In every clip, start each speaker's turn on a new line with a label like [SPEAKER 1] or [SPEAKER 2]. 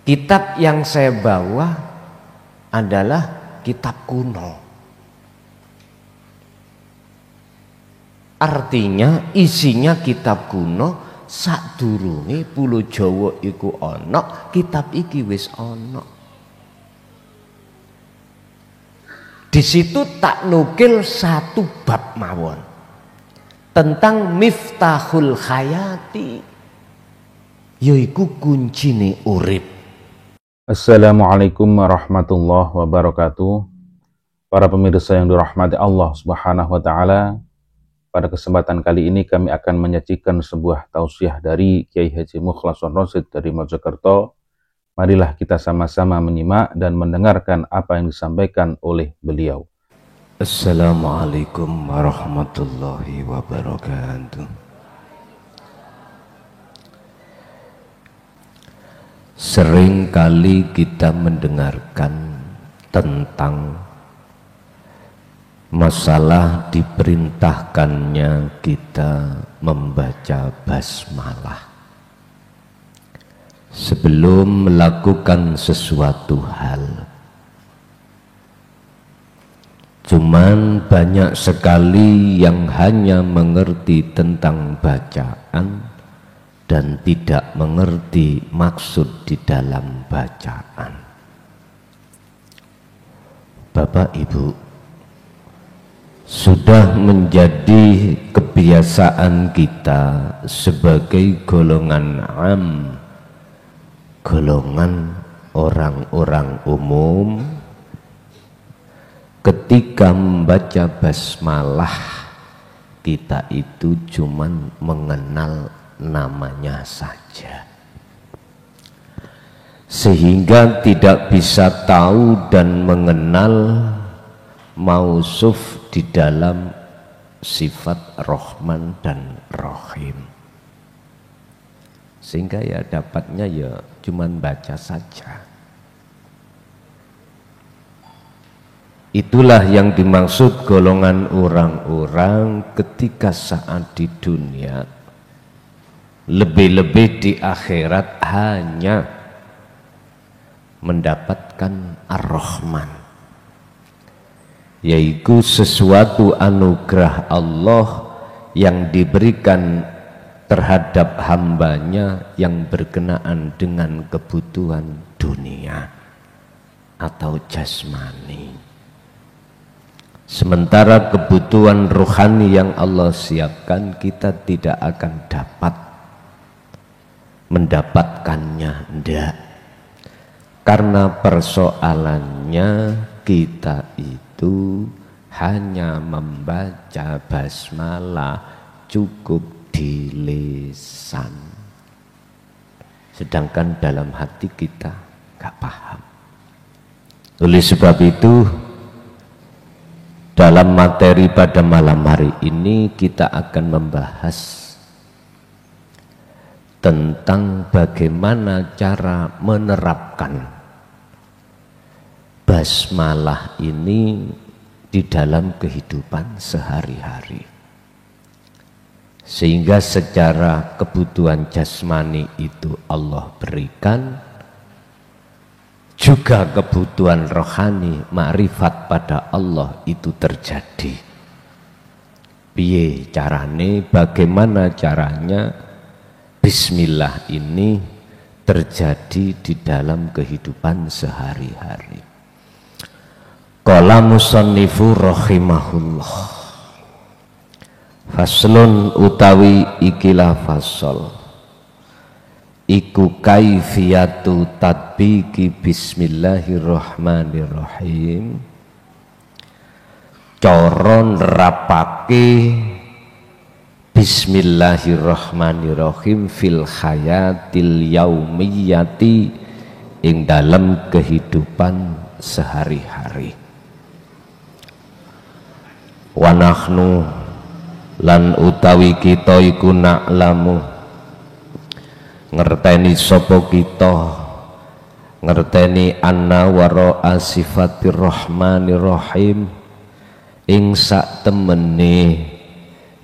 [SPEAKER 1] Kitab yang saya bawa adalah kitab kuno. Artinya isinya kitab kuno, sadurunge Pulo Jawa iku ana, kitab iki wis ana. Di situ tak nukil satu bab mawon tentang Miftahul Hayati, yaiku kuncine urip.
[SPEAKER 2] Assalamualaikum warahmatullahi wabarakatuh. Para pemirsa yang dirahmati Allah Subhanahu wa taala, pada kesempatan kali ini kami akan menyajikan sebuah tausiah dari Kiai Haji Mukhlason Rosid dari Mojokerto. Marilah kita sama-sama menyimak dan mendengarkan apa yang disampaikan oleh beliau.
[SPEAKER 1] Assalamualaikum warahmatullahi wabarakatuh. Sering kali kita mendengarkan tentang masalah diperintahkannya kita membaca basmalah sebelum melakukan sesuatu hal. Cuman banyak sekali yang hanya mengerti tentang bacaan dan tidak mengerti maksud di dalam bacaan. Bapak Ibu, sudah menjadi kebiasaan kita sebagai golongan am, golongan orang-orang umum, ketika membaca basmalah kita itu cuman mengenal namanya saja, sehingga tidak bisa tahu dan mengenal mausuf di dalam sifat Rahman dan Rahim, sehingga ya dapatnya ya cuman baca saja. Itulah yang dimaksud golongan orang-orang ketika saat di dunia, lebih-lebih di akhirat, hanya mendapatkan Ar-Rahman, yaitu sesuatu anugerah Allah yang diberikan terhadap hambanya yang berkenaan dengan kebutuhan dunia atau jasmani. Sementara kebutuhan rohani yang Allah siapkan, kita tidak akan dapat mendapatkannya, ndak. Karena persoalannya kita itu hanya membaca basmalah cukup di lisan, sedangkan dalam hati kita gak paham. Oleh sebab itu, dalam materi pada malam hari ini kita akan membahas tentang bagaimana cara menerapkan basmalah ini di dalam kehidupan sehari-hari, sehingga secara kebutuhan jasmani itu Allah berikan, juga kebutuhan rohani, makrifat pada Allah itu terjadi. Piye carane, bagaimana caranya Bismillah ini terjadi di dalam kehidupan sehari-hari. Qala musannifu rahimahullah, faslun utawi ikilah fasol, iku kaifiyatu tatbiki bismillahirrahmanirrahim, cara nerapake Bismillahirrahmanirrahim fil hayatil yaumiyati, ing dalam kehidupan sehari-hari. Wa nahnu lan utawi kita iku na'lamu, ngerteni sapa kita, ngerteni anna wara'a sifatir rahmanir rahim, ing sak temene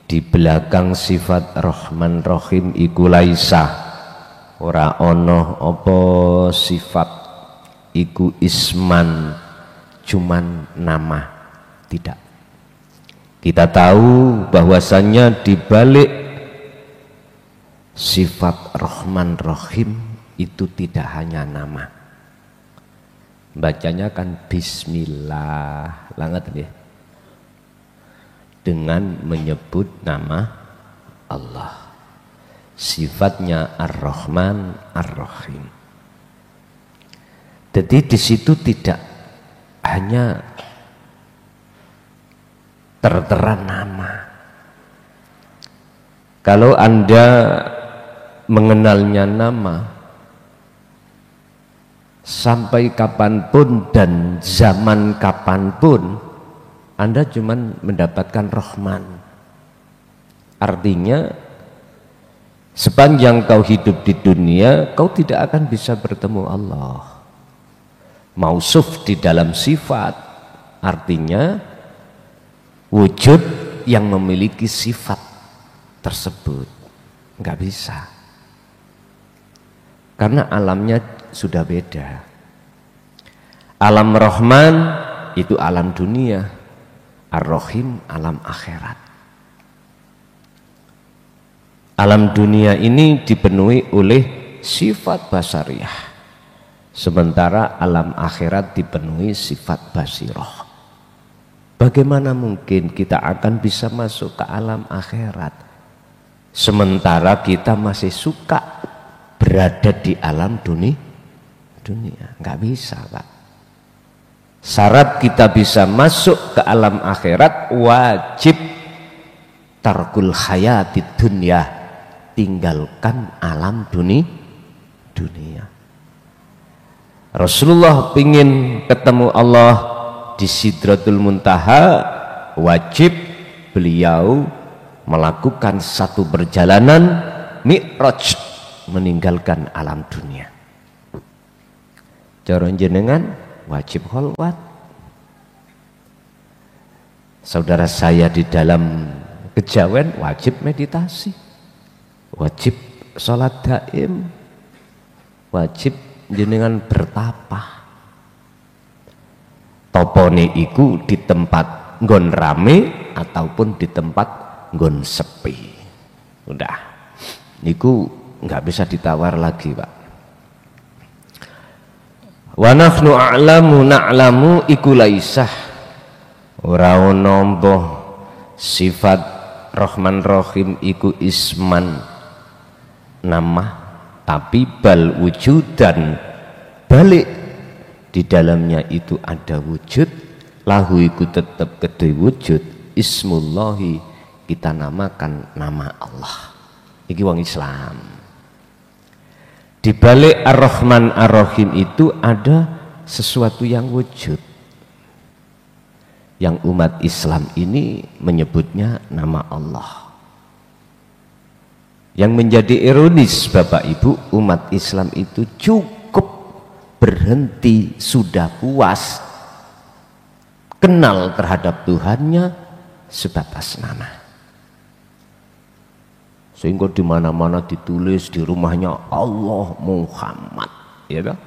[SPEAKER 1] di belakang sifat Rahman Rahim iku laisa, ora ono apa sifat iku isman, cuman nama, tidak. Kita tahu bahwasannya di balik sifat Rahman Rahim itu tidak hanya nama. Bacanya kan Bismillah, langat ya, dengan menyebut nama Allah. Sifatnya Ar-Rahman Ar-Rahim. Jadi di situ tidak hanya tertera nama. Kalau Anda mengenalnya nama, sampai kapanpun dan zaman kapanpun Anda cuma mendapatkan Rahman. Artinya sepanjang kau hidup di dunia, kau tidak akan bisa bertemu Allah. Mausuf di dalam sifat, artinya wujud yang memiliki sifat tersebut. Nggak bisa, karena alamnya sudah beda. Alam Rahman itu alam dunia, Ar-Rahim alam akhirat. Alam dunia ini dipenuhi oleh sifat basariyah, sementara alam akhirat dipenuhi sifat basirah. Bagaimana mungkin kita akan bisa masuk ke alam akhirat sementara kita masih suka berada di alam dunia? Nggak bisa, Pak. Syarat kita bisa masuk ke alam akhirat, wajib tarkul hayati dunia, tinggalkan alam dunia. Rasulullah ingin ketemu Allah di Sidratul Muntaha, wajib beliau melakukan satu perjalanan mi'raj, meninggalkan alam dunia. Cara jenengan wajib kholwat. Saudara saya di dalam kejawen wajib meditasi, wajib sholat daim, wajib jenengan bertapa. Topone iku di tempat nggon rame ataupun di tempat nggon sepi. Udah, niku nggak bisa ditawar lagi, Pak. Wa nahnu a'lamu na'lamu iku laisah, ora ono mbah sifat Rahman Rahim iku isman, nama, tapi bal wujudan, balik di dalamnya itu ada wujud, lahu iku tetap kedue wujud, ismullahi, kita namakan nama Allah. Iki wong Islam. Di balik Ar-Rahman Ar-Rahim itu ada sesuatu yang wujud, yang umat Islam ini menyebutnya nama Allah. Yang menjadi ironis, Bapak Ibu, umat Islam itu cukup berhenti, sudah puas kenal terhadap Tuhannya sebatas nama. Sehingga di mana-mana ditulis di rumahnya Allah Muhammad, ya kan?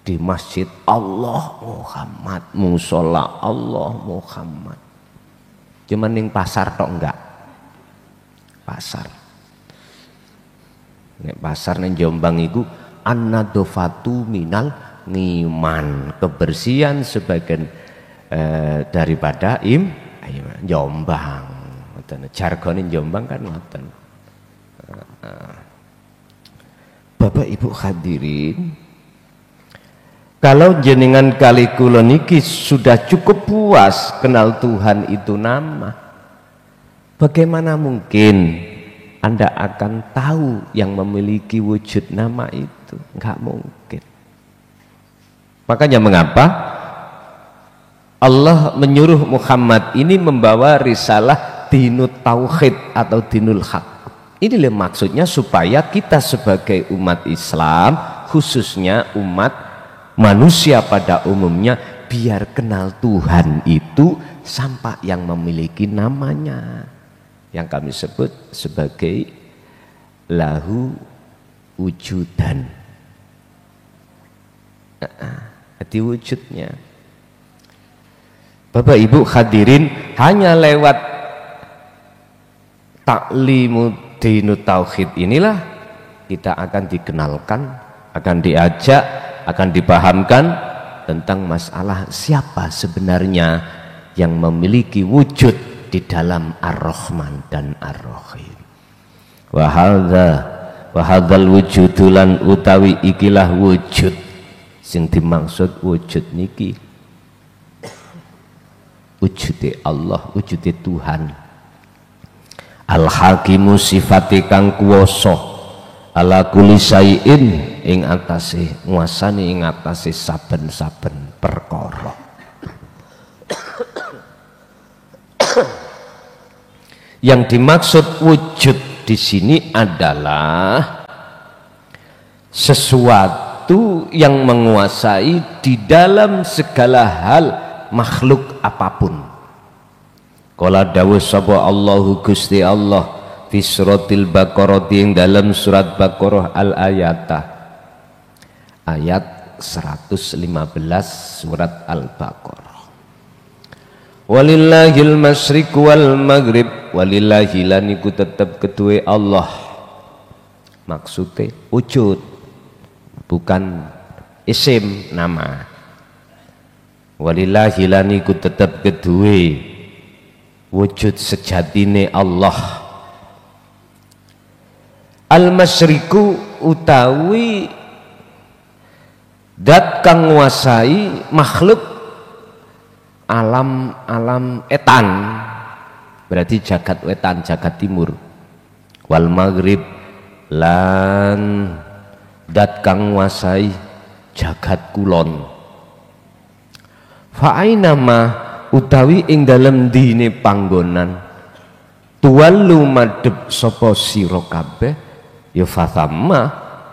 [SPEAKER 1] Di masjid Allah Muhammad, musola Allah Muhammad. Cuman ning pasar tok enggak? Pasar. Nek pasar ning Jombang iku an-nadofatu minal ngiman, kebersihan sebagian daripada Jombang. Jargon Jombang kan ngoten. Bapak Ibu hadirin, kalau jenengan kali kula niki sudah cukup puas kenal Tuhan itu nama, bagaimana mungkin Anda akan tahu yang memiliki wujud nama itu? Enggak mungkin. Makanya mengapa Allah menyuruh Muhammad ini membawa risalah dinut tauhid atau dinul haq. Inilah maksudnya supaya kita sebagai umat Islam, khususnya umat manusia pada umumnya, biar kenal Tuhan itu sampai yang memiliki namanya, yang kami sebut sebagai lahu wujudan. Hati wujudnya. Bapak Ibu hadirin, hanya lewat taklimu dinut tauhid inilah kita akan dikenalkan, akan diajak, akan dipahamkan tentang masalah siapa sebenarnya yang memiliki wujud di dalam Ar-Rahman dan Ar-Rahim. Wa hadzal wujudulan utawi ikilah wujud sing dimaksud wujud niki wujude Allah, wujude Tuhan. Al-Hakimu sifate kang kuwasa ala kulli syai'in ing atase nguasani ing atase saben-saben perkara. Yang dimaksud wujud di sini adalah sesuatu yang menguasai di dalam segala hal makhluk apapun. Qala dawuh sapa Allahu Gusti Allah fi suratil Baqarah yang dalam surat Baqarah al-ayatah ayat 115 surat Al-Baqarah. Walillahil masyriq wal maghrib, walillahi lan iku tetep kedue Allah. Maksudnya wujud, bukan isim nama. Walillahi lan iku tetep kedue wujud sejatine Allah. Al-masyriku utawi dat kang nguasai makhluk alam etan, berarti jagat wetan, jagat timur. Wal maghrib lan dat kang nguasai jagat kulon. Fa ainama utawi ing dalem dine panggonan tuwallu madhep sapa sira kabeh ya fathamma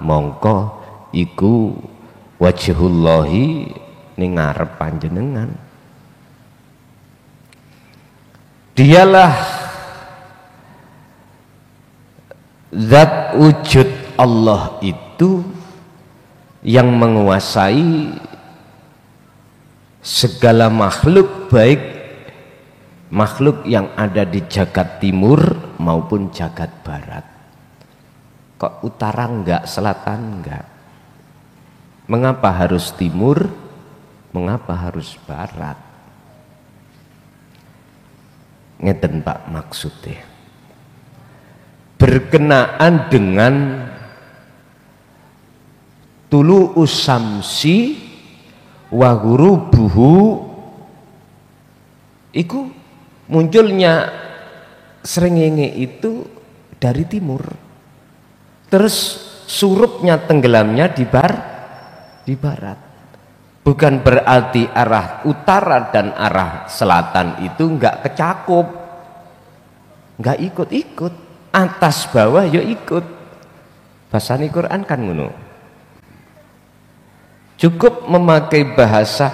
[SPEAKER 1] mongko iku wajhullahi ning ngarep panjenengan. Dialah zat wujud Allah itu yang menguasai segala makhluk, baik makhluk yang ada di jagat timur maupun jagat barat. Kok utara enggak, selatan enggak? Mengapa harus timur? Mengapa harus barat? Ngeten Pak maksudnya. Berkenaan dengan tulu usamsi wa ghurubuhu, iku munculnya srengenge itu dari timur, terus surupnya tenggelamnya di barat. Bukan berarti arah utara dan arah selatan itu enggak kecakup, enggak ikut-ikut, atas bawah ya ikut. Bahasane Quran kan ngono. Cukup memakai bahasa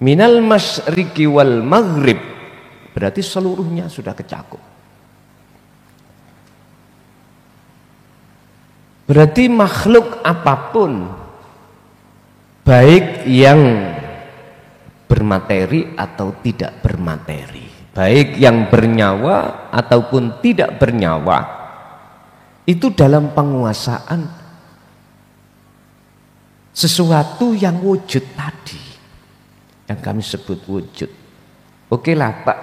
[SPEAKER 1] minal masyriqi wal maghrib, berarti seluruhnya sudah kecakup. Berarti makhluk apapun, baik yang bermateri atau tidak bermateri, baik yang bernyawa ataupun tidak bernyawa, itu dalam penguasaan sesuatu yang wujud tadi, yang kami sebut wujud. Oke lah Pak,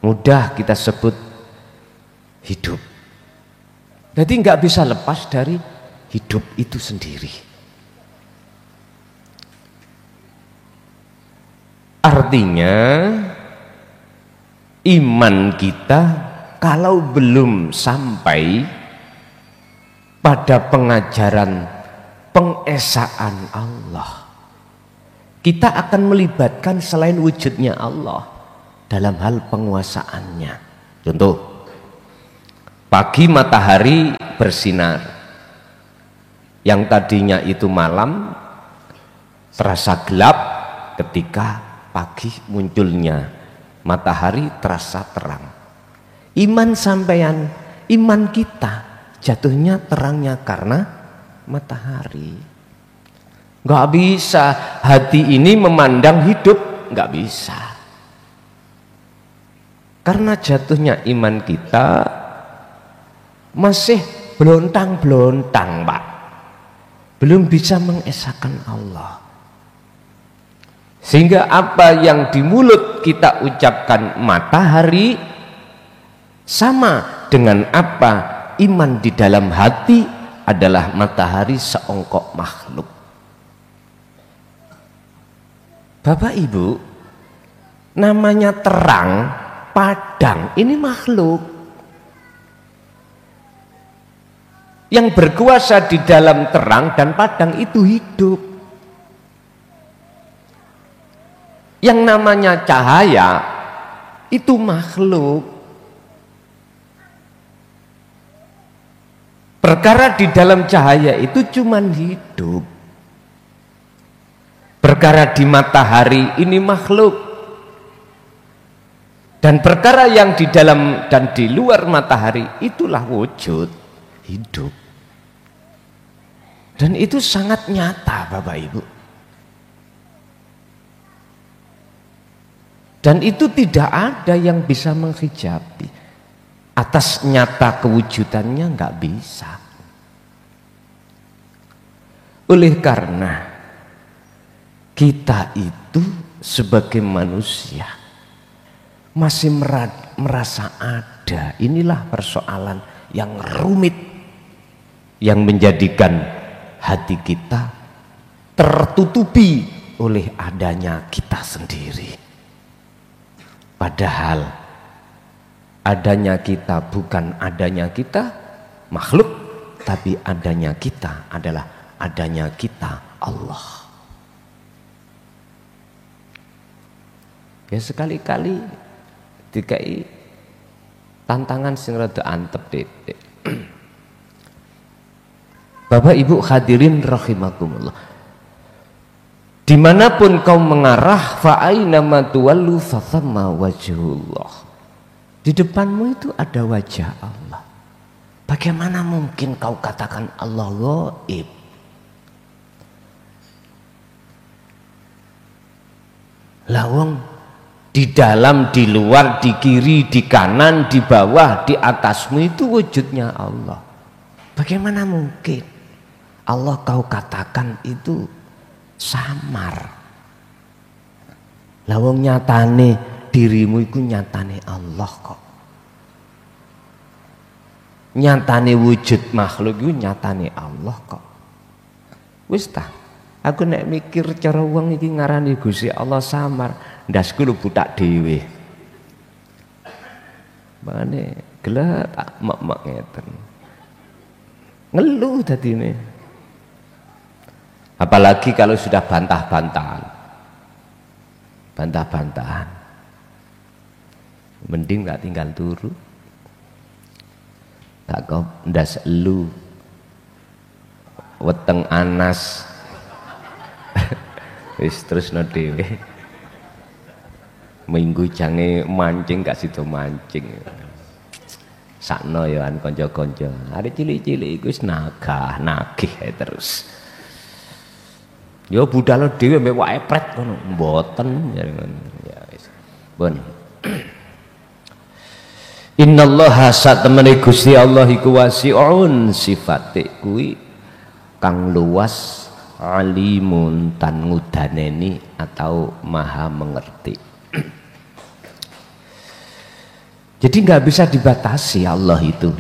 [SPEAKER 1] mudah kita sebut hidup. Jadi nggak bisa lepas dari hidup itu sendiri. Artinya iman kita kalau belum sampai pada pengajaran pengesaan Allah, kita akan melibatkan selain wujudnya Allah dalam hal penguasaannya. Contoh, pagi matahari bersinar, yang tadinya itu malam terasa gelap ketika pagi munculnya matahari terasa terang. Iman sampean, iman kita jatuhnya terangnya karena matahari. Nggak bisa hati ini memandang hidup, nggak bisa. Karena jatuhnya iman kita masih belontang-belontang, Pak. Belum bisa mengesahkan Allah. Sehingga apa yang di mulut kita ucapkan matahari sama dengan apa iman di dalam hati adalah matahari seongkok makhluk. Bapak Ibu, namanya terang, padang, ini makhluk yang berkuasa di dalam terang dan padang itu hidup. Yang namanya cahaya itu makhluk. Perkara di dalam cahaya itu cuman hidup. Perkara di matahari ini makhluk. Dan perkara yang di dalam dan di luar matahari itulah wujud hidup. Dan itu sangat nyata, Bapak Ibu. Dan itu tidak ada yang bisa menghijabi. Atas nyata kewujudannya nggak bisa. Oleh karena kita itu sebagai manusia masih merasa ada. Inilah persoalan yang rumit yang menjadikan hati kita tertutupi oleh adanya kita sendiri. Padahal adanya kita bukan adanya kita makhluk, tapi adanya kita adalah adanya kita Allah. Ya sekali-kali dikai tantangan sing rada antep titik. Bapak Ibu hadirin rahimakumullah. Dimanapun kau mengarah, fa'ainama tuwallu fathamma wajhullah. Di depanmu itu ada wajah Allah. Bagaimana mungkin kau katakan Allah ghaib? Lawang di dalam, di luar, di kiri, di kanan, di bawah, di atasmu itu wujudnya Allah. Bagaimana mungkin Allah kau katakan itu samar? Lawang nyatane dirimu itu nyatane Allah kok. Nyatane wujud makhluk itu nyatane Allah kok. Wis ta, aku nek mikir cara wong iki ngarani Gusti Allah samar, ndasku lu butak dhewe. Mane gelap mak-mak ngeten. Ngeluh dadine. Apalagi kalau sudah bantah-bantahan. Bantah-bantahan. Mending gak tinggal turu. Tak kau ndas elu. Weteng anas. Wis terus no dhewe. Minggu jange mancing gak sido mancing. Sakno ya an kanca-kanca. Arek cilik-cilik iku wis nagih terus. Yo budal dhewe mbek wae pret ngono. Mboten ya wis. Pun. Innallaha satemene Gusti Allah iku wasi'un, sifate kuwi kang luas, alimun tan ngudaneni atau maha mengerti. Jadi nggak bisa dibatasi Allah itu.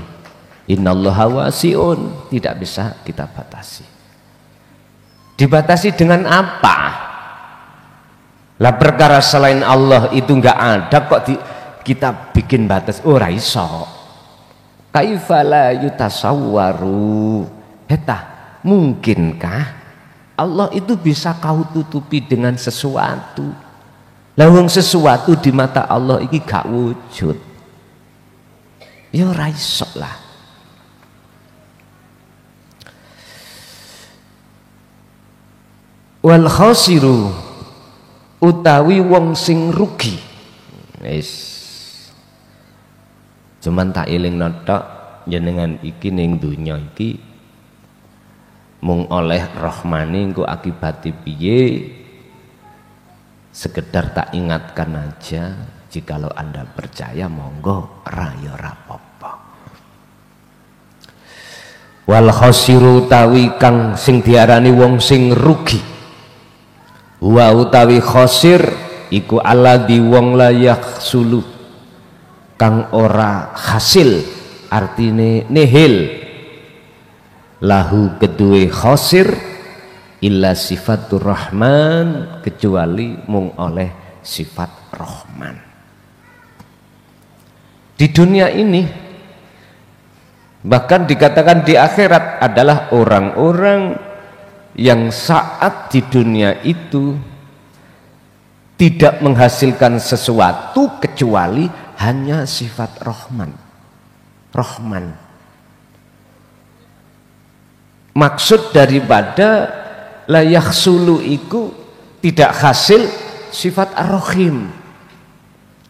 [SPEAKER 1] Innallaha wasi'un, tidak bisa kita batasi. Dibatasi dengan apa? Lah perkara selain Allah itu nggak ada kok kita bikin batas. Oh raiso. Kaifa la yutasawwaru. Heta, mungkinkah Allah itu bisa kau tutupi dengan sesuatu? Lawang sesuatu di mata Allah iki gak wujud. Ya raiso lah. Wal khasiru utawi wong sing rugi. Wis cuman tak elingno tok jenengan iki ning donya iki mung oleh rahmane engko akibate piye, sekedar tak ingatkan aja. Jikalau Anda percaya monggo, raya rapopo. Wal khasiru utawi kang sing diarani wong sing rugi, wa utawi khasir iku alladzi wong layak sulu kang ora hasil, artine nihil, lahu kedue khasir illa sifatur rahman, kecuali mung oleh sifat rahman. Di dunia ini, bahkan dikatakan di akhirat, adalah orang-orang yang saat di dunia itu tidak menghasilkan sesuatu kecuali hanya sifat rahman. Rahman. Maksud daripada la yakhsulu iku tidak hasil sifat ar-rahim,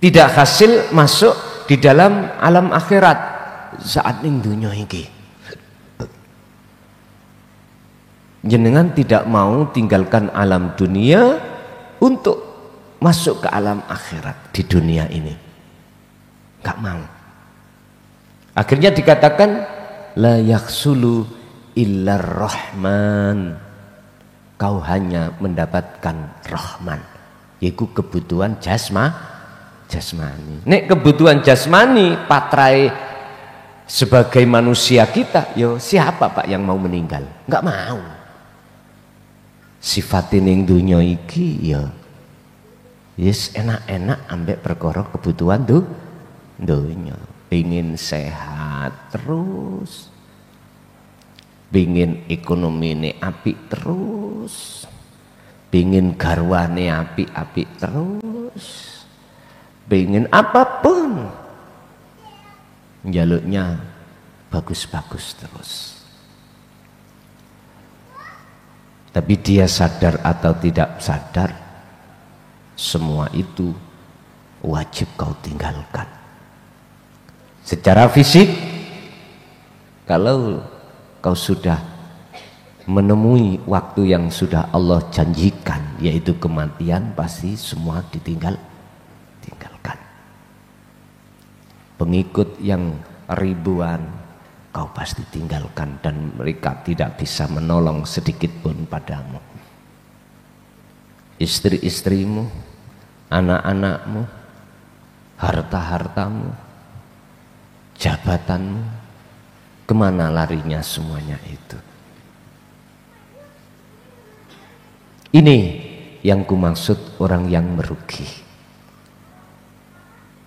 [SPEAKER 1] tidak hasil masuk di dalam alam akhirat saat ning dunya iki. Jenengan tidak mau tinggalkan alam dunia untuk masuk ke alam akhirat di dunia ini, nggak mau. Akhirnya dikatakan la yakhsulu illa rahman, kau hanya mendapatkan rahman, yaitu kebutuhan jasmani. Nek kebutuhan jasmani patrai sebagai manusia kita, yo siapa Pak yang mau meninggal? Nggak mau. Sifatin ning dunya iki ya yes enak-enak ambek perkara kebutuhan tuh dunya. Pengin sehat terus, pengin ekonomi ini apik terus, pengin garwane apik-apik terus, pengin apapun jaluknya bagus-bagus terus. Tapi dia sadar atau tidak sadar, semua itu wajib kau tinggalkan. Secara fisik, kalau kau sudah menemui waktu yang sudah Allah janjikan, yaitu kematian, pasti semua tinggalkan. Pengikut yang ribuan kau pasti tinggalkan, dan mereka tidak bisa menolong sedikit pun padamu. Istri-istrimu, anak-anakmu, harta-hartamu, jabatanmu, kemana larinya semuanya itu? Ini yang kumaksud orang yang merugi.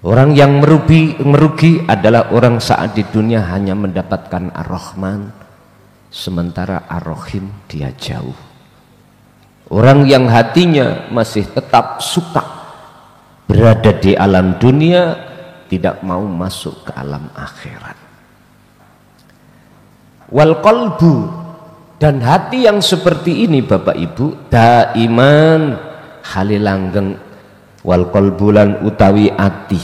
[SPEAKER 1] Orang yang merugi adalah orang saat di dunia hanya mendapatkan ar-Rahman, sementara ar-Rahim dia jauh. Orang yang hatinya masih tetap suka berada di alam dunia, tidak mau masuk ke alam akhirat. Wal qalbu, dan hati yang seperti ini Bapak Ibu daiman halilanggeng. Wal qalbulan utawi ati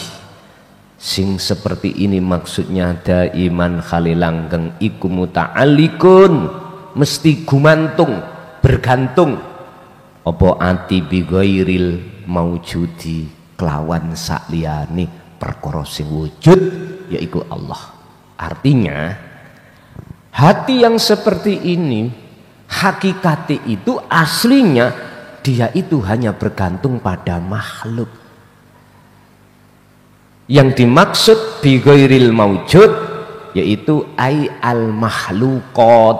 [SPEAKER 1] sing seperti ini maksudnya daiman halilanggeng iku muta'alliqun, mesti gumantung, bergantung apa ati bi ghairil maujudi, kelawan sakliyane perkara sing wujud yaitu Allah. Artinya hati yang seperti ini hakikatnya itu aslinya dia itu hanya bergantung pada makhluk. Yang dimaksud bi ghairil maujud yaitu ai al makhluqat,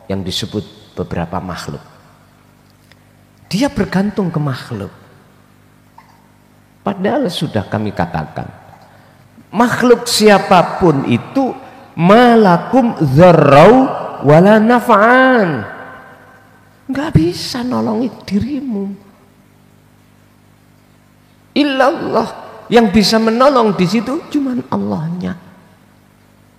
[SPEAKER 1] yang disebut beberapa makhluk. Dia bergantung ke makhluk. Padahal sudah kami katakan, makhluk siapapun itu malakum dzarrau wala naf'an, nggak bisa nolongin dirimu. Illallah, yang bisa menolong di situ cuman Allahnya.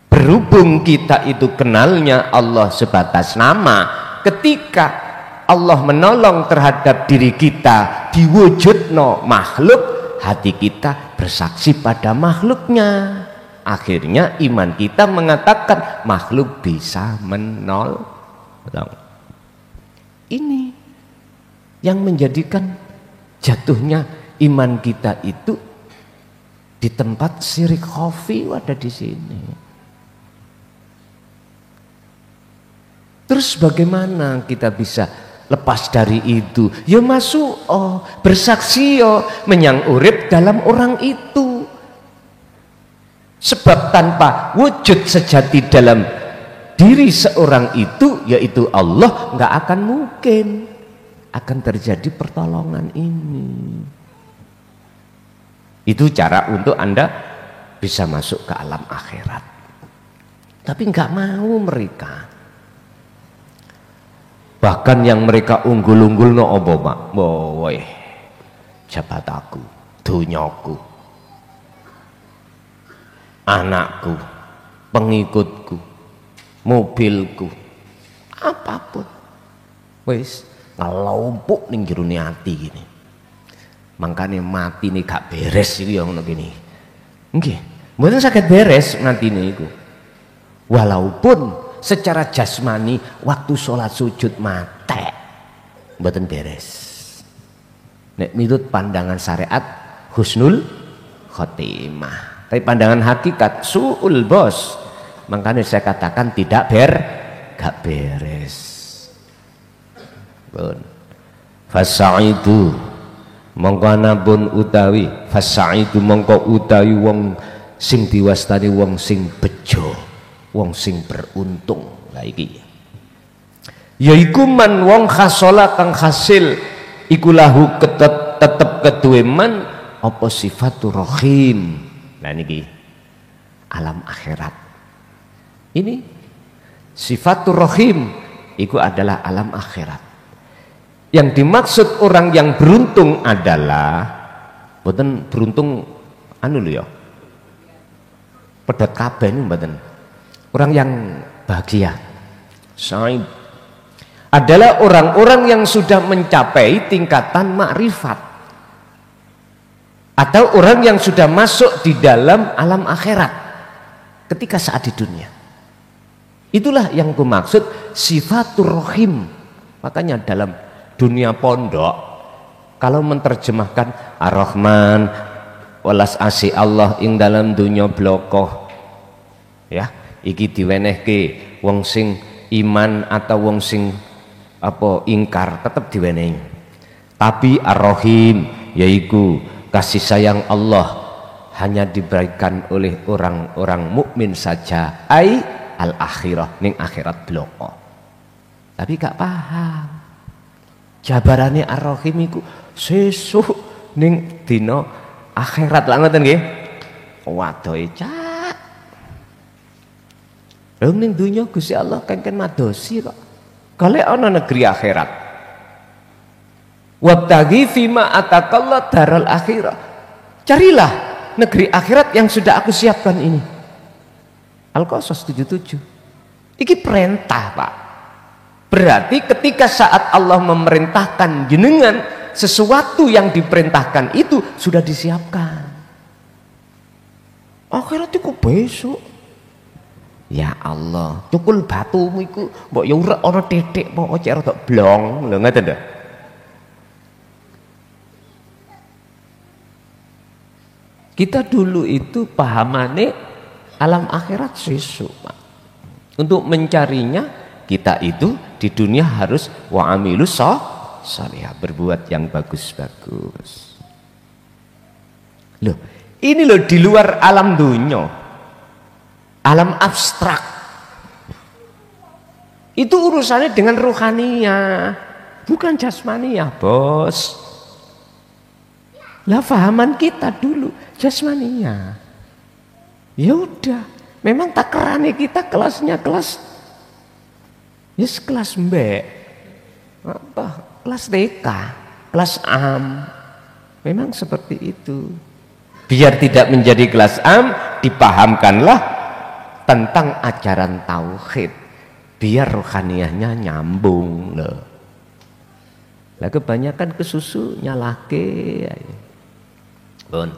[SPEAKER 1] Berhubung kita itu kenalnya Allah sebatas nama, ketika Allah menolong terhadap diri kita diwujudno makhluk, hati kita bersaksi pada makhluknya. Akhirnya iman kita mengatakan makhluk bisa menolong. Ini yang menjadikan jatuhnya iman kita itu di tempat syirik khafi ada di sini. Terus bagaimana kita bisa lepas dari itu? Ya masuk bersaksi menyang urip dalam orang itu. Sebab tanpa wujud sejati dalam diri seorang itu, yaitu Allah, nggak akan mungkin akan terjadi pertolongan ini. Itu cara untuk Anda bisa masuk ke alam akhirat. Tapi nggak mau mereka. Bahkan yang mereka unggul-unggul no oboma, boy, jabataku, dunyaku, anakku, pengikutku, mobilku, apapun, wis ngelompok ning jero ati gini. Makanya mati nih gak beres itu yang gini. Nggih, mboten saged beres mati niku. Walaupun secara jasmani waktu sholat sujud mate mboten beres. Nek minut pandangan syariat husnul khotimah, tapi pandangan hakikat suul bos. Makanya saya katakan gak beres. Pun fasaidu mongko anapun utawi fasaidu mongko utawi wong sing diwastani wong sing bejo, wong sing beruntung. Lah iki yaiku man wong khasola kang hasil iku lahu tetep keduwe man apa sifatur rahim. Nah niki alam akhirat ini sifatur rahim iku adalah alam akhirat. Yang dimaksud orang yang beruntung adalah mboten beruntung anu lho ya pedot kabeh niku mboten. Orang yang bahagia, Sa'id, adalah orang-orang yang sudah mencapai tingkatan makrifat atau orang yang sudah masuk di dalam alam akhirat ketika saat di dunia. Itulah yang kumaksud sifatur rahim. Makanya dalam dunia pondok kalau menerjemahkan Ar-Rahman welas asih Allah ing dalam dunia blokoh ya, iki diwenehke wong sing iman atau wong sing apa ingkar tetap diwenehi. Tapi Ar-Rahim yaiku kasih sayang Allah hanya diberikan oleh orang-orang mukmin saja, ai al-akhirah ning akhirat bloko. Tapi gak paham jabarane Ar-Rahim iku sesuk ning dina akhirat lah ngoten nggih. Wadohe cak. Lha ning dunya Gusti Allah kan madosi kok. Kale ana negeri akhirat. Wabtaghi fima atakallah daral akhirah. Carilah negeri akhirat yang sudah aku siapkan ini. Al-Qasas 77. Iki perintah, Pak. Berarti ketika saat Allah memerintahkan jenengan, sesuatu yang diperintahkan itu sudah disiapkan. Akhirat iku besok. Ya Allah, cukul batumu iku mbok ya urek ana titik apa cek rada blong, lho ngoten lho. Kita dulu itu pahamane alam akhirat sesuk, Pak. Untuk mencarinya kita itu di dunia harus wa amilus sholihah, berbuat yang bagus-bagus. Loh, ini loh di luar alam dunia, alam abstrak. Itu urusannya dengan ruhaniyah, bukan jasmaniyah, bos. Lah fahaman kita dulu jasmaniyah. Ya udah, memang takarannya kita kelasnya kelas yes, kelas mbek apa kelas TK, kelas am, memang seperti itu. Biar tidak menjadi kelas am, dipahamkanlah tentang ajaran tauhid, biar rohaniyahnya nyambung loh. Lah kebanyakan ke susu nyalahke. Pun.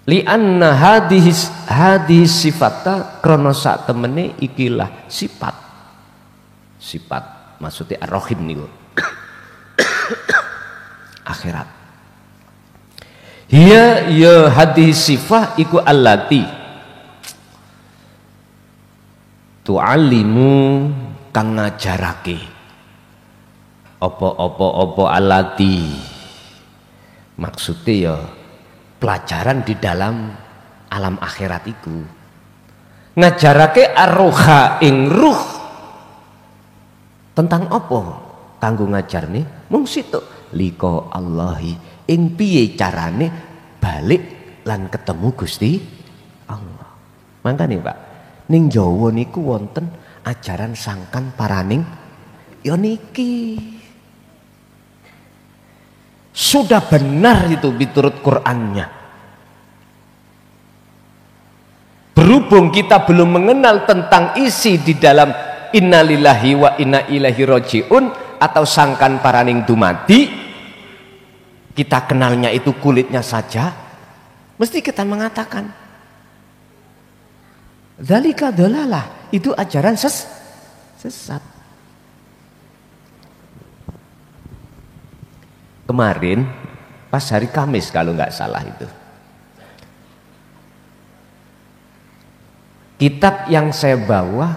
[SPEAKER 1] Li'anna hadis sifata krono sak temene ikilah sifat maksudnya ar-rahim niku akhirat. Hiya ya hadis sifah iku allati tu'allimu kang ngajarake apa allati maksudnya ya pelajaran di dalam alam akhirat iku ngajarake ar-ruha ing ruh tentang apa kanggo ngajarne mung situk liko Allahi ing piye carane balik lan ketemu Gusti Allah. Mangkane Pak, ning Jawa niku wonten ajaran sangkan paraning ya niki. Sudah benar itu miturut Qur'annya. Berhubung kita belum mengenal tentang isi di dalam innalillahi wa inna ilaihi rajiun atau sangkan paraning dumadi, kita kenalnya itu kulitnya saja, mesti kita mengatakan dzalika dalalah, itu ajaran sesat. Kemarin pas hari Kamis kalau nggak salah itu, kitab yang saya bawa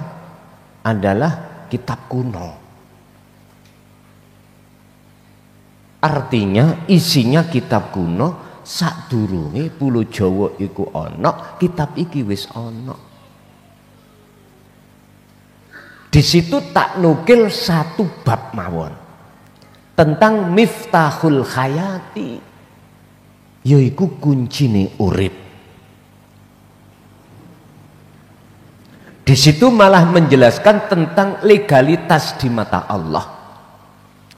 [SPEAKER 1] adalah kitab kuno. Artinya isinya kitab kuno, sadurunge Pulo Jawa iku ana, kitab iki wis ana. Di situ tak nukil satu bab mawon tentang miftahul hayati, yaiku kuncine urip. Di situ malah menjelaskan tentang legalitas di mata Allah,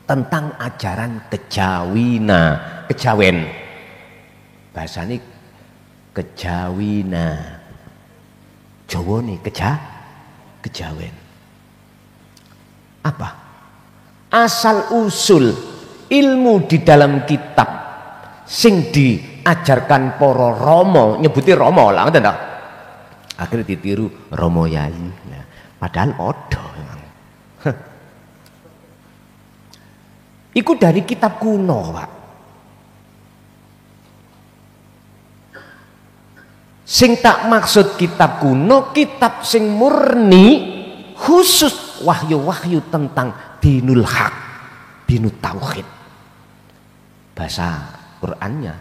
[SPEAKER 1] tentang ajaran kejawen, bahasane kejawina, Jawa nih kejawen. Apa? Asal usul ilmu di dalam kitab sing diajarkan para Rama, nyebuti Rama lah ngoten ta. Akhirnya ditiru Rama Yai. Nah, padahal padha memang. Iku dari kitab kuno, Pak. Sing tak maksud kitab kuno, kitab sing murni khusus wahyu-wahyu tentang dinul haq, dinul tauhid. Bahasa Qur'annya,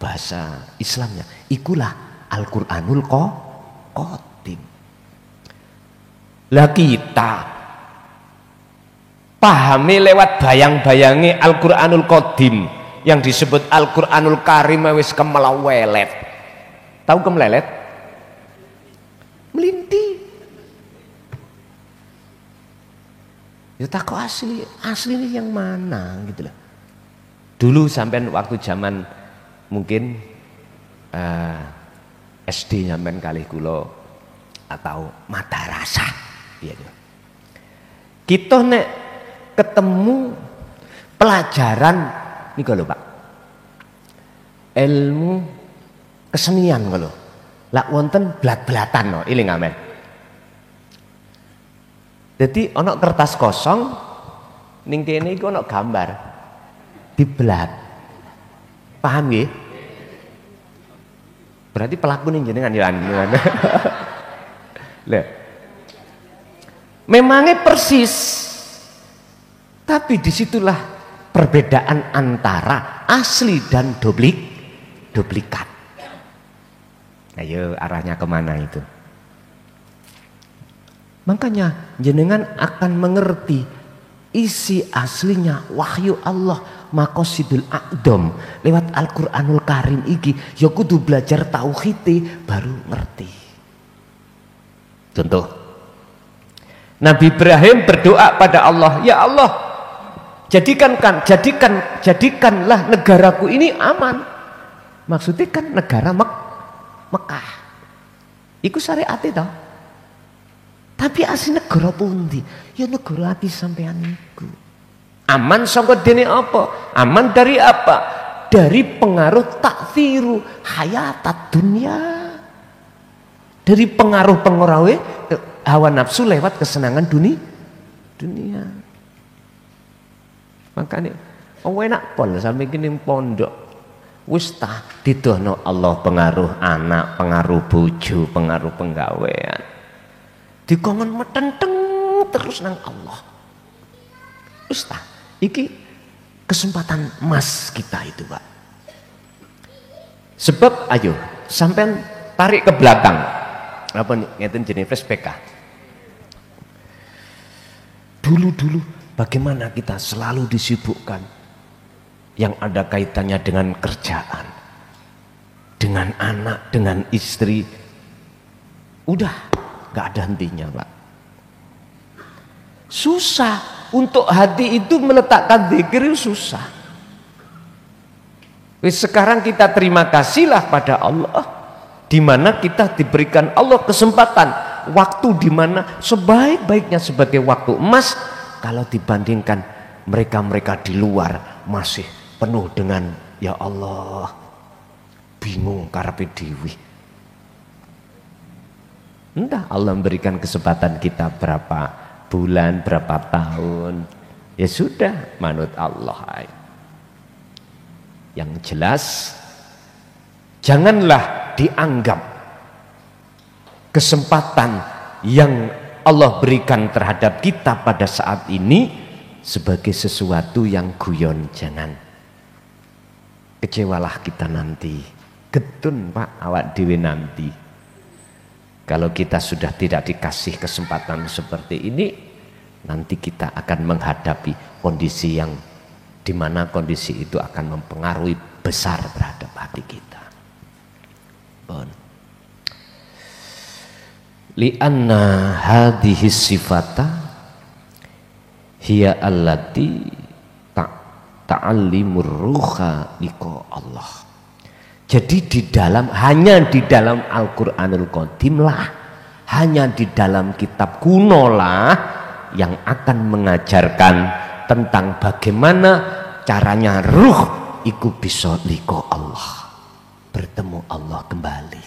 [SPEAKER 1] bahasa Islamnya, ikulah Al-Qur'anul Qadim. Lah kita pahami lewat bayang-bayangi Al-Qur'anul Qadim yang disebut Al-Qur'anul Karim wis kemelewelet. Tahu kemelelet? Melinti. Ya takut asli ini yang mana gitu lah. Dulu sampean waktu zaman mungkin SD sampean kalih kula atau madrasah gitu. Kita nek ketemu pelajaran nih kalau Pak, ilmu kesenian kalau lak wonten blat-blatan no, iling amen. Jadi ono kertas kosong ning kene iku ono gambar diblat. Paham nggih? Berarti pelaku ning jenengan ya. Lha. Memangnya persis. Tapi disitulah perbedaan antara asli dan duplikat. Ayo arahnya kemana itu? Makanya jenengan akan mengerti isi aslinya wahyu Allah maqasidul a'dham lewat Al-Qur'anul Karim iki ya kudu belajar tauhid baru ngerti. Contoh, Nabi Ibrahim berdoa pada Allah, ya Allah, jadikanlah negaraku ini aman. Maksudnya kan negara Mekah. Iku syariat itu. Tapi asli negara pundi? Ya negara ati sampean niku. Aman sangka dene apa? Aman dari apa? Dari pengaruh takfiru hayatat dunia. Dari pengaruh-pengaruh hawa nafsu lewat kesenangan dunia. Makanya enak pol sampai kini pondok wis tah didono Allah pengaruh anak, pengaruh bojo, pengaruh penggawean. Dikongkon metenteng terus nang Allah. Wis tah iki kesempatan emas kita itu, Pak. Sebab ayo sampean tarik ke belakang. Apa nih ngeten jenenge flashback. Dulu bagaimana kita selalu disibukkan yang ada kaitannya dengan kerjaan, dengan anak, dengan istri. Udah gak ada hentinya, Pak. Susah untuk hati itu meletakkan zikir, susah. Sekarang kita terima kasihlah pada Allah, di mana kita diberikan Allah kesempatan waktu di mana sebaik-baiknya sebagai waktu emas kalau dibandingkan mereka-mereka di luar masih penuh dengan ya Allah bingung karepe dhewe. Entah Allah memberikan kesempatan kita berapa bulan, berapa tahun, ya sudah manut Allah. Yang jelas janganlah dianggap kesempatan yang Allah berikan terhadap kita pada saat ini sebagai sesuatu yang guyon. Jangan kecewalah kita nanti, getun Pak awak dewe nanti kalau kita sudah tidak dikasih kesempatan seperti ini. Nanti kita akan menghadapi kondisi yang dimana kondisi itu akan mempengaruhi besar terhadap hati kita. Bon. Li'anna hadhihi sifata hiya allati ta'allimur ruha liqa Allah. Jadi hanya di dalam Al-Qur'anul Qadim lah, hanya di dalam kitab kuno lah yang akan mengajarkan tentang bagaimana caranya ruh iku bisa liqa Allah, bertemu Allah kembali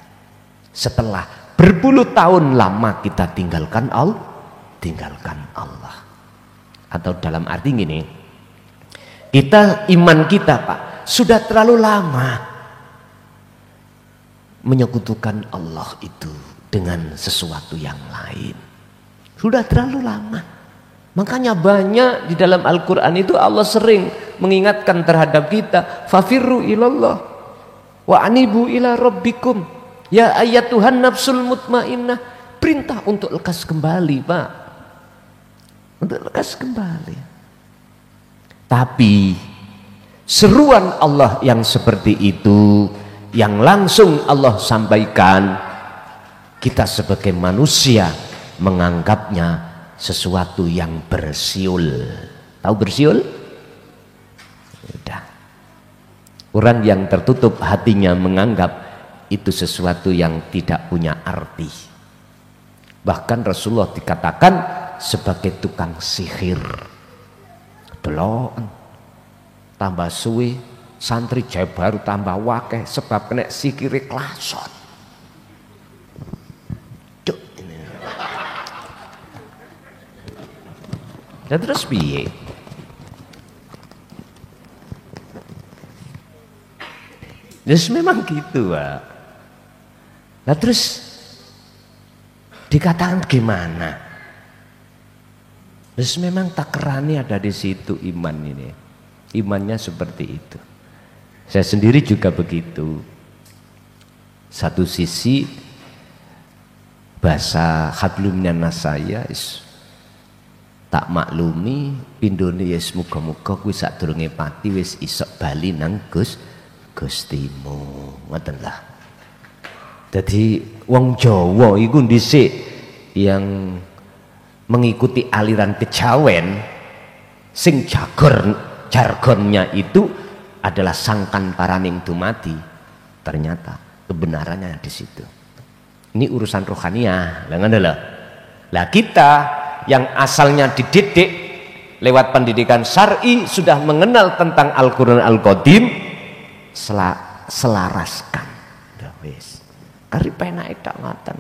[SPEAKER 1] setelah berpuluh tahun lama kita tinggalkan Allah. Atau dalam arti gini, iman kita Pak sudah terlalu lama menyekutukan Allah itu dengan sesuatu yang lain, sudah terlalu lama. Makanya banyak di dalam Al-Quran itu Allah sering mengingatkan terhadap kita, fafirru ilallah wa anibu ila rabbikum ya ayyatuhan nafsul mutmainnah. Perintah untuk lekas kembali Pak, untuk lekas kembali. Tapi seruan Allah yang seperti itu yang langsung Allah sampaikan, kita sebagai manusia menganggapnya sesuatu yang bersiul. Tahu bersiul? Udah. Orang yang tertutup hatinya menganggap itu sesuatu yang tidak punya arti. Bahkan Rasulullah dikatakan sebagai tukang sihir. Belum tambah suwi santri jaya baru tambah wakeh sebab kena sihir klason. Dan terus piye? Terus memang gitu Pak. Nah terus dikatakan gimana? Terus memang takerani ada di situ iman ini. Imannya seperti itu. Saya sendiri juga begitu. Satu sisi bahasa hablum minas saya tak maklumi pindone ya muga-muga kuwi sadurunge pati wis isok bali nang Gustimu. Ngoten lah. Jadi wong Jawa iku dhisik yang mengikuti aliran kejawen sing jargonnya itu adalah sangkan paraning dumadi. Ternyata kebenarannya di situ. Ini urusan rohaniah, lah ngono lho. Lah kita yang asalnya dididik lewat pendidikan syar'i sudah mengenal tentang Al-Qur'an Al-Qadim, selaraskan. Dah wis. Kari penake tak ngoten.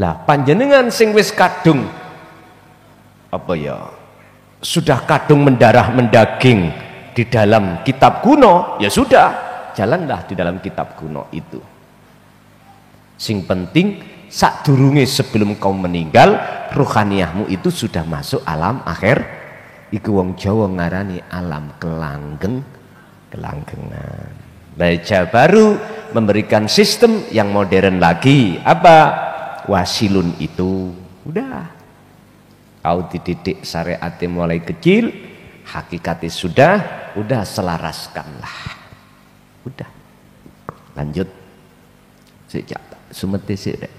[SPEAKER 1] Lah panjenengan sing wis kadung apa ya? Sudah kadung mendarah mendaging di dalam kitab kuno, ya sudah, jalanlah di dalam kitab kuno itu. Sing penting sadurunge sebelum kau meninggal, ruhaniyahmu itu sudah masuk alam akhir. Iku wong Jawa ngarani alam kelanggengan. Baca baru memberikan sistem yang modern lagi. Apa? Wasilun itu udah. Kau dididik syariatnya mulai kecil, hakikatnya udah selaraskanlah. Udah. Lanjut. Sejak sumete sik rek.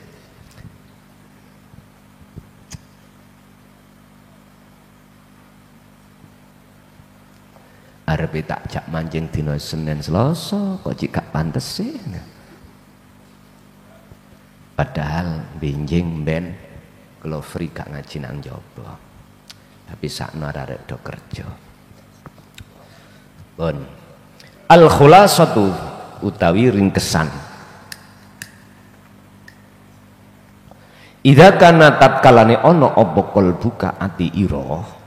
[SPEAKER 1] Arep tak jak mancing dina Senin Selasa kok cik gak pantes sih. Padahal benjing ben kalau free gak ngaji nang jaba. Tapi sakno arek do kerja. Pun. Al khulasatu utawi ringkesan. Idza kana tatkalane ana apa kalbuka ati ira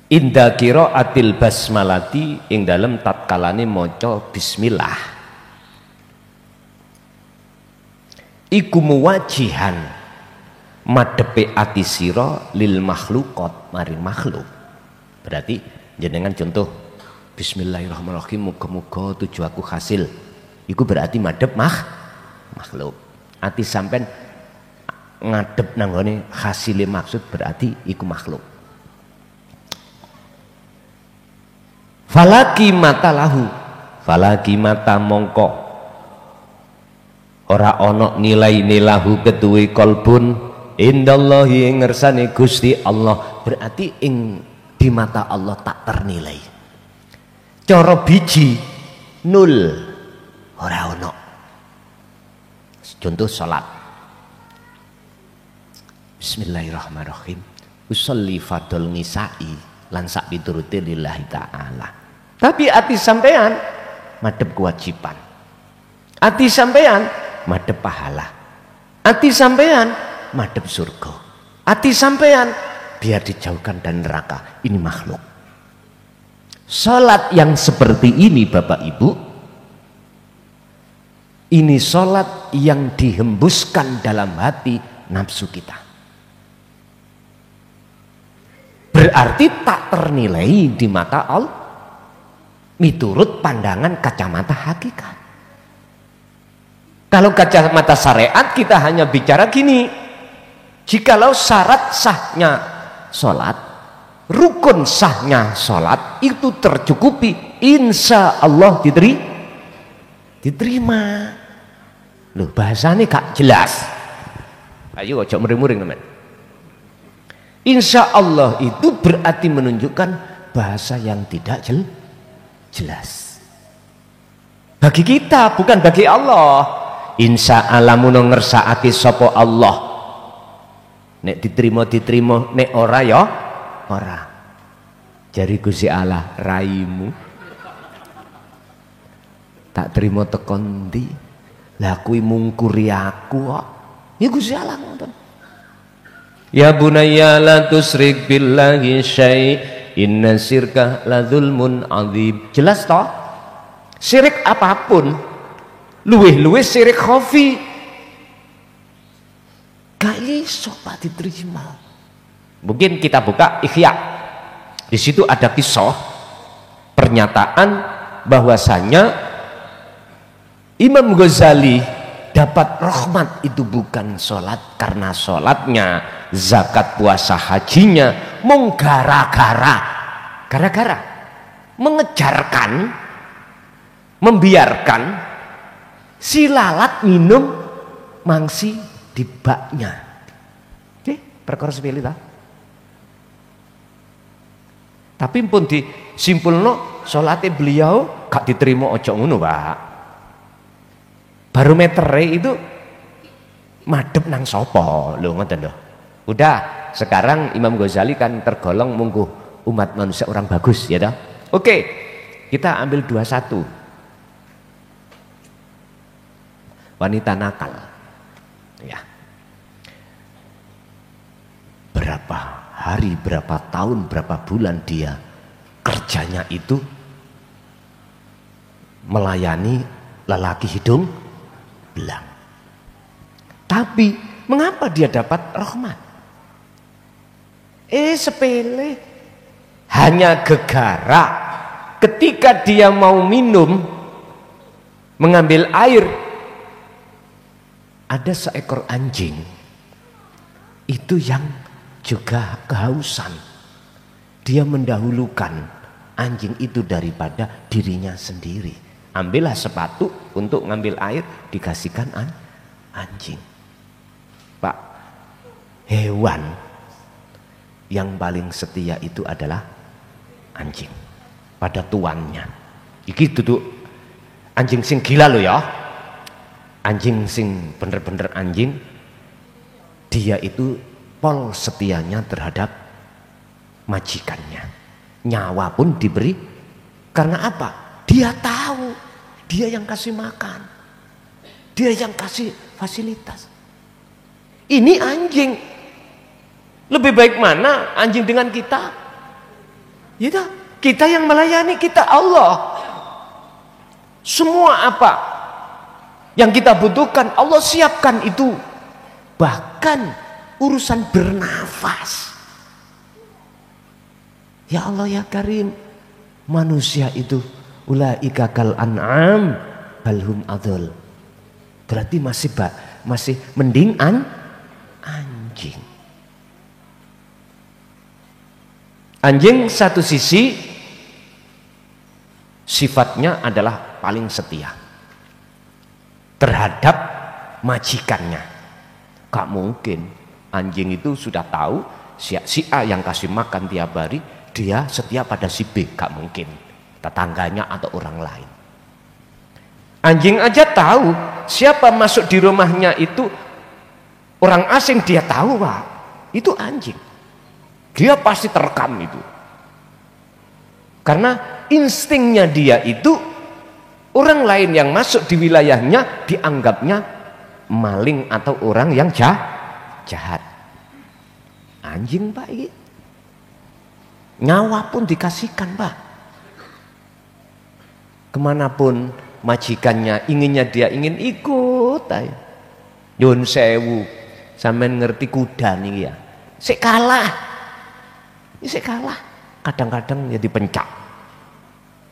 [SPEAKER 1] inda qiraatil basmalati ing dalem tatkalane maca bismillah iku muwajihan madhepe ati sira lil makhluqat maring makhluk. Berarti jenengan contoh bismillahirrahmanirrahim muga-muga tujuanku hasil. Iku berarti madhep makhluk. Ati sampean ngadep nanggone hasile maksud berarti iku makhluk. Falaki mata lahu, falaki mata mongko ora ono nilai lahu ketuwe kolbun indallahi ngersane Gusti Allah, berarti ing di mata Allah tak ternilai. Cara biji nul ora ono. Contoh salat. Bismillahirrahmanirrahim. Usolli fadl nisa'i lan sak pituruti lillahi ta'ala. Tapi ati sampean madhep kewajiban. Ati sampean madhep pahala. Ati sampean madhep surga. Ati sampean biar dijauhkan dari neraka. Ini makhluk. Salat yang seperti ini Bapak Ibu, ini salat yang dihembuskan dalam hati nafsu kita. Berarti tak ternilai di mata Allah miturut pandangan kacamata hakikat. Kalau kacamata syariat kita hanya bicara gini, jikalau syarat sahnya sholat, rukun sahnya sholat itu tercukupi, insya Allah diterima. Loh bahasanya gak jelas. Ayo ojo muring-muring teman. Insya Allah itu berarti menunjukkan bahasa yang tidak jelas. Bagi kita bukan bagi Allah. Insya Allah muno ngersakake sapa Allah. Nek diterima, nek ora ya ora. Jari Gusti Allah raimu. Tak terima tekon ndi? Lah kuwi mungkuri aku kok. Ya Gusti Allah ngoten. Ya bunayya la tusrik billahi syai' inna syirka la dzulmun adzim. Jelas toh? Syirik apapun luwih-luwih syirik khafi gak iso Pak diterima. Mungkin kita buka Ihya. Di situ ada kisah pernyataan bahwasanya Imam Ghazali dapat rahmat itu bukan sholat karena sholatnya, zakat, puasa, hajinya mung gara-gara mengejarkan, membiarkan si lalat minum mangsi di baknya. Perkara sepele ta. Tapi pun disimpulno salate beliau gak diterima ojo ngono, Pak. barometere itu madhep nang sapa lho, ngoten lho. Udah, sekarang Imam Ghazali kan tergolong mungguh umat manusia orang bagus, ya toh. Oke, kita ambil 21. Wanita nakal. Ya. Berapa hari, berapa tahun, berapa bulan dia kerjanya itu melayani lelaki hidung belang. Tapi mengapa dia dapat rahmat? Sepele. Hanya gegara ketika dia mau minum, mengambil air, ada seekor anjing itu yang juga kehausan. Dia mendahulukan anjing itu daripada dirinya sendiri. Ambillah sepatu untuk ngambil air, dikasihkan anjing. Pak, hewan yang paling setia itu adalah anjing pada tuannya. Iki duduk anjing sing gila lo ya. Anjing sing bener-bener anjing, dia itu pol setianya terhadap majikannya. Nyawa pun diberi. Karena apa? Dia tahu, dia yang kasih makan, dia yang kasih fasilitas. Ini anjing. Lebih baik mana anjing dengan kita? Ya, kita yang melayani, kita Allah. Semua apa yang kita butuhkan Allah siapkan itu. Bahkan urusan bernafas. Ya Allah ya Karim, manusia itu ulaika kal an'am balhum adol. Berarti masih mending anjing. Anjing satu sisi sifatnya adalah paling setia terhadap majikannya. Gak mungkin anjing itu sudah tahu si A yang kasih makan tiap hari, dia setia pada si B. Gak mungkin, tetangganya atau orang lain. Anjing aja tahu siapa masuk di rumahnya itu orang asing, dia tahu Pak. Itu anjing. Dia pasti terekam itu. Karena instingnya dia itu, orang lain yang masuk di wilayahnya dianggapnya maling atau orang yang jahat. Anjing Pak ini. Nyawa pun dikasihkan Pak. Kemanapun majikannya inginnya dia ingin ikut. Nyun sewu, sampean ngerti kuda nih ya. Sik kalah. Ini saya kalah, kadang-kadang ya dipencak.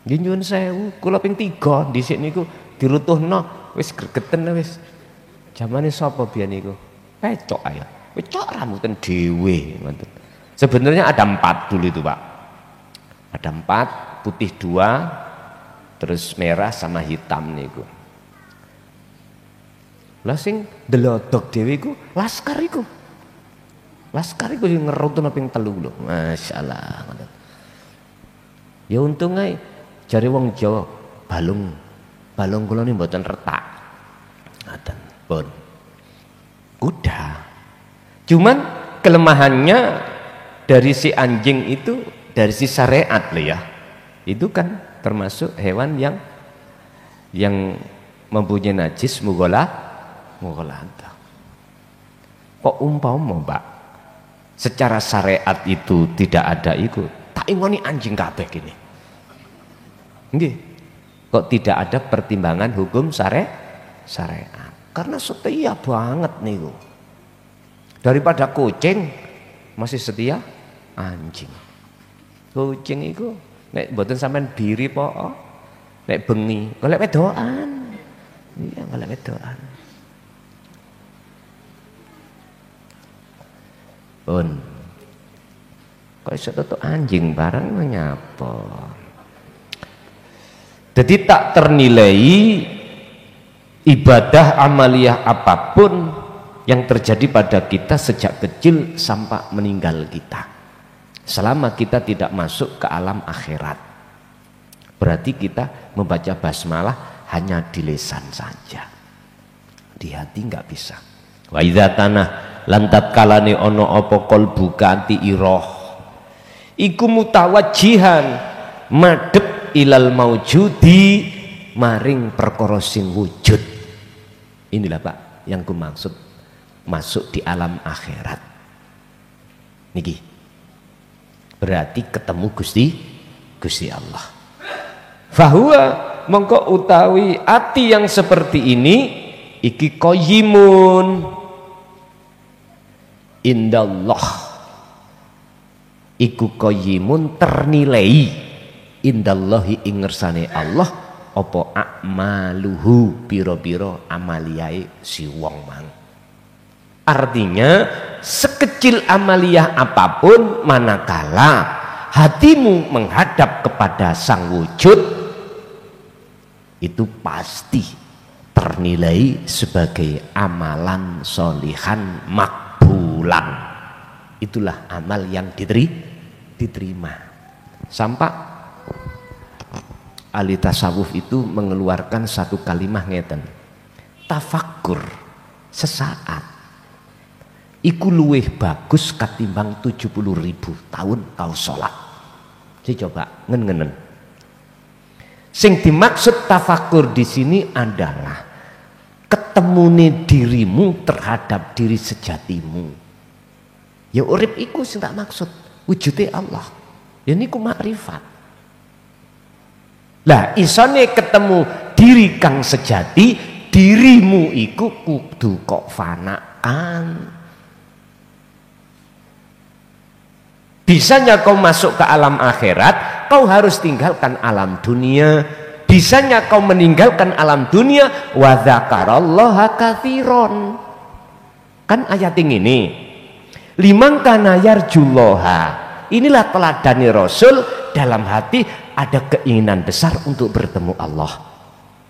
[SPEAKER 1] Nyun sewu, kula ping 3 dhisik niku dirutuhno, wis gregeten wis. Jamane sapa biyen niku? Pecok ayo. Pecok rambutan dhewe ngoten. Sebenarnya ada 4 dulu itu, Pak. Ada 4, putih 2, terus merah sama hitam niku. Lah sing delodok dhewe iku laskar iku. Laskar itu ngerutun ping 3 lho. Masyaallah. Ya untung ae jare wong Jawa balung kula ni mboten retak. Ngoten pun. Udah. Cuman kelemahannya dari si anjing itu, dari si syariat loh ya. Itu kan termasuk hewan yang mempunyai najis mughaladzah. Kok umpama Mbak, secara syariat itu tidak ada itu, tak ingoni anjing kabeh gini. Nggih. Kok tidak ada pertimbangan hukum syariat? Karena setia banget niku. Daripada kucing masih setia anjing. Kucing itu nek mboten sampean biri po, nek bengi golek wedokan. Iya, golek wedokan. Pun kok iso tutuk anjing barang nyapa. Jadi tak ternilai ibadah amaliyah apapun yang terjadi pada kita sejak kecil sampai meninggal kita, selama kita tidak masuk ke alam akhirat. Berarti kita membaca basmalah hanya di lisan saja. Di hati nggak bisa. Wa idza tanah lantat kalane ono apa qalbu kanti iroh iku mutawajjihan madhep ilal maujudi maring perkara sing wujud. Inilah Pak yang ku maksud masuk di alam akhirat niki, berarti ketemu Gusti Allah. Fahuwa mongko utawi ati yang seperti ini iki qayyimun indallah, iku qayyimun ternilai indallahi ing ngersane Allah apa a'maluhu piro-piro amaliyai si wong mang. Artinya sekecil amaliyah apapun manakala hatimu menghadap kepada sang wujud itu pasti ternilai sebagai amalan solihan makbulan. Itulah amal yang diterima. Sampai ahli tasawuf itu mengeluarkan satu kalimat ngeten, tafakkur sesaat iku luwih bagus katimbang 70.000 tahun kau sholat. Coba ngenen. Sing dimaksud tafakur di sini adalah ketemune dirimu terhadap diri sejatimu. Ya urip iku sing tak maksud, wujude Allah. Ya niku makrifat. Lah isone ketemu diri kang sejati, dirimu iku kudu kok fanaan. Bisanya kau masuk ke alam akhirat, kau harus tinggalkan alam dunia. Bisanya kau meninggalkan alam dunia, wa dzakarallaha katsiran. Kan ayat ini, liman kana yarjullaha. Inilah teladani Rasul, dalam hati ada keinginan besar untuk bertemu Allah.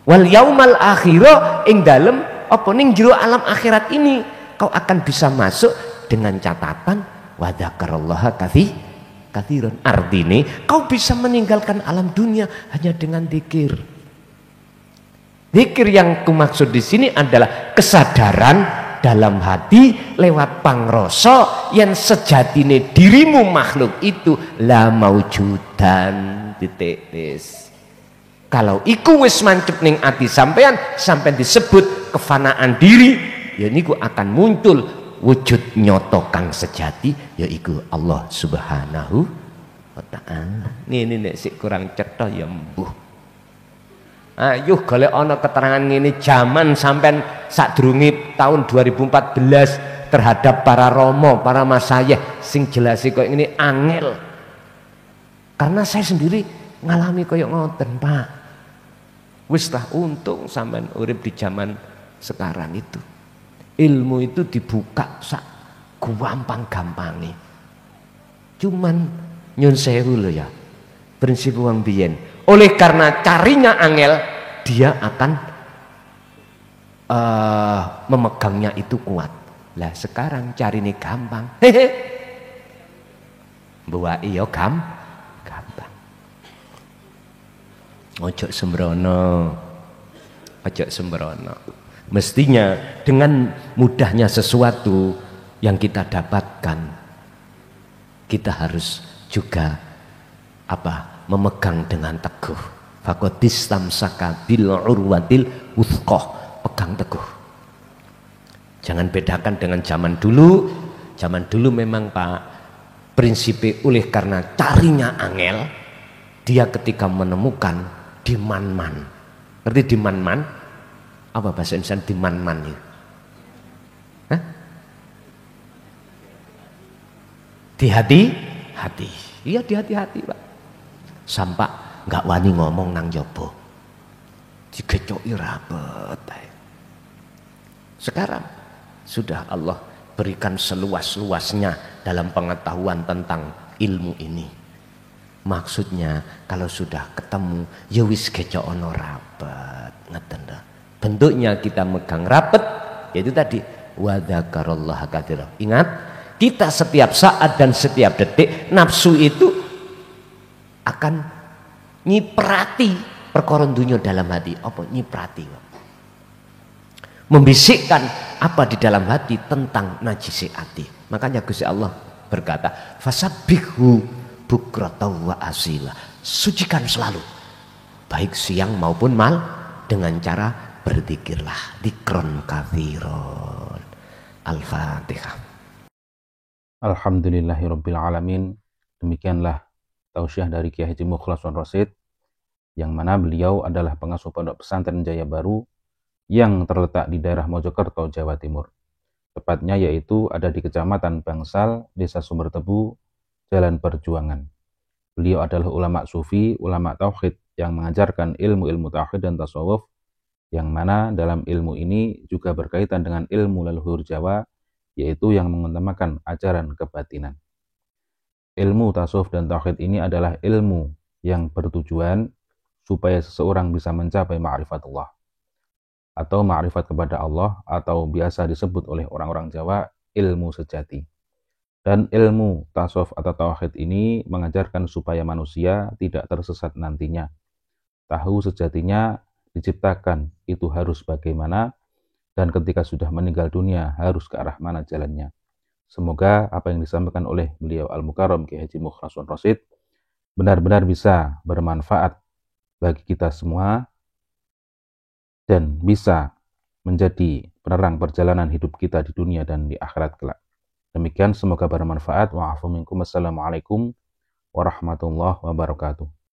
[SPEAKER 1] Wal yaumal akhira, ing dalem apa ning jero alam akhirat ini kau akan bisa masuk dengan catatan wa dzakarallaha katsiran. Artinya kau bisa meninggalkan alam dunia hanya dengan zikir. Zikir yang kumaksud di sini adalah kesadaran dalam hati lewat pangrasa yang sejatine dirimu makhluk itu la maujudan titik. Kalau iku wis mancep ning ati sampean sampai disebut kefanaan diri, ya niku akan muncul wujud nyoto kang sejati, yaiku Allah Subhanahu wa ta'ala. Ini nek sik kurang cetha ya mbuh. Ayo golek ana keterangan ngene jaman sampean sadurunge tahun 2014 terhadap para romo, para masayih sing jelasi koyo ngene angel. Karena saya sendiri ngalami koyo ngoten, Pak. Wis lah untung sampean urip di zaman sekarang itu. Ilmu itu dibuka sak gampang-gampangnya. Cuman nyun sewu loh ya, prinsip wong biyen. Oleh karena carinya angel, dia akan memegangnya itu kuat. Lah sekarang cari ini gampang. Hehe. Buat iyo gampang. Ojo sembrono. Mestinya dengan mudahnya sesuatu yang kita dapatkan, kita harus juga memegang dengan teguh. Faqadis tamsaka bil urwatil wuthqah, pegang teguh. Jangan bedakan dengan zaman dulu. Zaman dulu memang Pak, prinsipnya oleh karena carinya angel, dia ketika menemukan diman-man. Ngerti diman-man? Apa bahasa Indonesia diman-man itu? Hah? Di hati? Iya di hati-hati Pak. Sampai nggak wani ngomong nang jopo. Digecoki rapet. Sekarang sudah Allah berikan seluas-luasnya dalam pengetahuan tentang ilmu ini. Maksudnya kalau sudah ketemu ya wis gecok ono rapet, ngeten dah. Bentuknya kita megang rapet, yaitu tadi wa dzakarallaha katsiran. Ingat, kita setiap saat dan setiap detik nafsu itu akan nyiprati perkara dunya dalam hati. Apa nyiprati? membisikkan apa di dalam hati tentang najisi hati. Makanya Gusti Allah berkata, fasabbihu bukratan wa asila, sucikan selalu baik siang maupun mal dengan cara berzikirlah, dzikron katsiron. Al-Fatihah.
[SPEAKER 2] Alhamdulillahirabbil alamin. Demikianlah tausiah dari Kiai Haji Mukhlasun Rasyid, yang mana beliau adalah pengasuh Pondok Pesantren Jaya Baru yang terletak di daerah Mojokerto, Jawa Timur. Tepatnya yaitu ada di Kecamatan Bangsal, Desa Sumbertebu, Jalan Perjuangan. Beliau adalah ulama sufi, ulama tauhid yang mengajarkan ilmu-ilmu tauhid dan tasawuf, yang mana dalam ilmu ini juga berkaitan dengan ilmu leluhur Jawa, yaitu yang mengutamakan ajaran kebatinan. Ilmu tasawuf dan tauhid ini adalah ilmu yang bertujuan supaya seseorang bisa mencapai ma'rifatullah, atau ma'rifat kepada Allah, atau biasa disebut oleh orang-orang Jawa ilmu sejati. Dan ilmu tasawuf atau tauhid ini mengajarkan supaya manusia tidak tersesat nantinya. Tahu sejatinya diciptakan itu harus bagaimana, dan ketika sudah meninggal dunia harus ke arah mana jalannya. Semoga apa yang disampaikan oleh beliau Al-Mukarram Kiai Haji Mukhlasun Rasyid benar-benar bisa bermanfaat bagi kita semua dan bisa menjadi penerang perjalanan hidup kita di dunia dan di akhirat kelak. Demikian, semoga bermanfaat. Wa'afu minkum. Assalamualaikum warahmatullahi wabarakatuh.